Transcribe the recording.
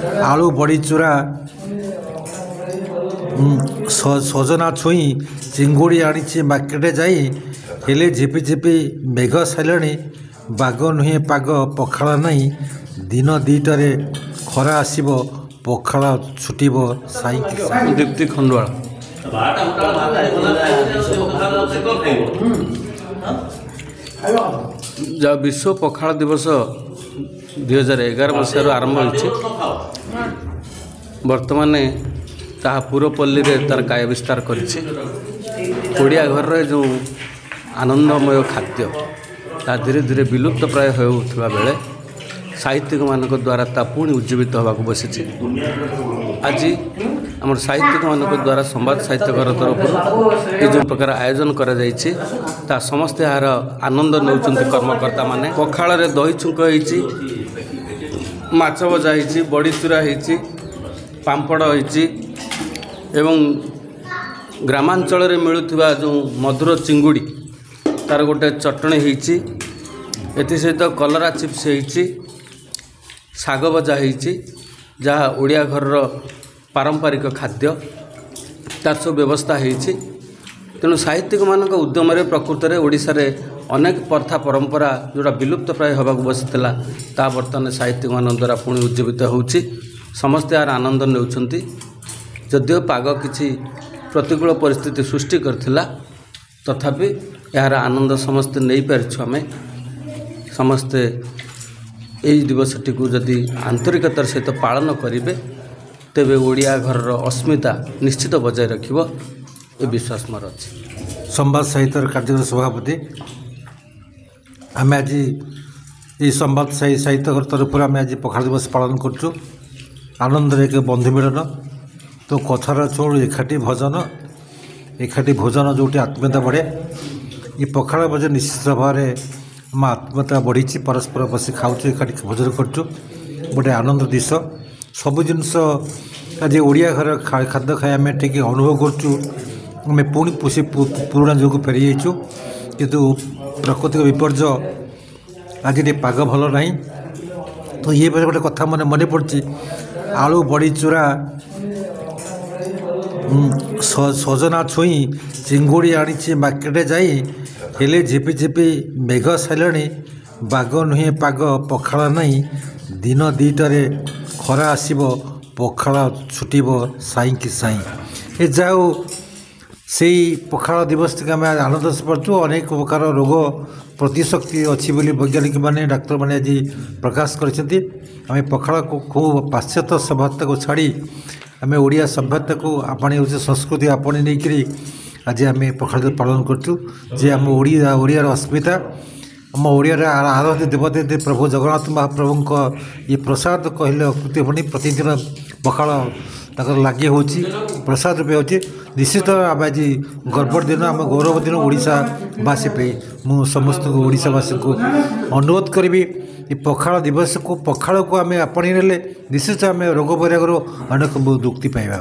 आलू बड़ी चूरा सजना छुई चिंगुड़ी आनी मार्केट जाई हेले झिपि झिपि मेघ सारे बाग नुहे पाग पखाड़ नहीं दिन दुईटे खरा आसब पखाड़ छुटब साई दीप्ति खंडवाल जहाँ विश्व पखाड़ दिवस 2011 मसीह आरंभ हो बर्तमान ताहा पुरपल्ली रे तार काय विस्तार करिया घर जो आनंदमय खाद्य ता धीरे धीरे विलुप्त प्राय होता बेले साहित्यिक मान द्वारा ता पुणी उज्जीवित होगा बसी आज आम साहित्यिक मान द्वारा संवाद साहित्य घर तरफ ये जो प्रकार आयोजन करा ता समस्ते यार आनंद नौचंती कर्मकर्ता माने पखाड़ रे दही छुंक होईची माछ भजा होईची बड़ी चूरा होईची पांपड़ होईची एवं ग्रामांचल रे मिलुथिबा जो मधुर चिंगुड़ी तार गोटे चटणी होईची एथि सहित कलरा चिप्स होईची शाग भजा होईची जहाँ ओडिया घर पारंपरिक खाद्य तार सब व्यवस्था होईची तेणु साहित्यिक मान उद्यम प्रकृत में ओडिशा रे अनेक प्रथा परंपरा जोड़ा विलुप्त प्राय होगा बसीला ता बर्तमान साहित्यिक मान द्वारा पुणी उज्जीवित होउची समस्ते यार आनंद नेउछंती जदिओ पाग किछि प्रतिकूल परिस्थिति सृष्टि करथिला तथापि यार आनंद समस्ते नहीं पारिछु आमे समस्ते यही दिवसटी को जदि आंतरिकतार सहित पालन करेंगे तेबे ओडिया घर अस्मिता निश्चित बजाय रखिब ये विश्वास मोर अच्छी। संवाद साहित्य कार्यक्रम सभापति आम आज ये संवाद साहित्य तरफ आम आज पखाड़ दिवस पालन करूँ आनंद एक बंधु मिलन तो कथार चोड़ एकाठी भोजन जो आत्मीयता बढ़े ये पखाड़ भोजन निश्चित भाव में आम आत्मीयता बढ़ी परस्पर बस खाऊ एकाठी भोजन करूँ गोटे आनंद दिश सब जिनस आज ओडिया घर खाद्य खाई आम ठीक अनुभव करूँ आम पुणी पुराणा जुग फेरी जाइचु किंतु प्राकृतिक विपर्य आज पाग भल ना तो ये गोटे कथा मन मन पड़ी आलू बड़ी चूरा सजना छुई चिंगुड़ी आनी मार्केट जाई हेले झिपि झिपि मेघ सारे बाग नुहे पाग पखाड़ नहीं दिन दुईटे खरा आसब पखाड़ छुटब साई कि साई ए जाओ से पखाड़ दिवस टी आम आनंद से पड़ू अनेक प्रकार रोग प्रतिशक्ति अच्छी वैज्ञानिक मैंने डाक्तर मैंने आज प्रकाश कर पखाड़ को खूब पाश्चात्य सभ्यता को छाड़ी आम ओडिया सभ्यता को आपणी हो संस्कृति आपणी नहीं आज आम पखाड़ पालन करूँ जे आम ओडियार अस्मिता आम ओडिया आराध्य देवदेव प्रभु जगन्नाथ महाप्रभु ये प्रसाद कहले अकृति होनी प्रतिदिन पखाड़ तक लगे हो प्रसाद रूपे हो निश्चित आम आज गर्व दिन आम गौरव दिन ओडिशावासी पे मु समस्त ओडिशावासी को अनुरोध करी ये पखाड़ दिवस को पखाड़ को आम आपणी निश्चित आम रोग वैरागर अनेक मुक्ति पाइबा।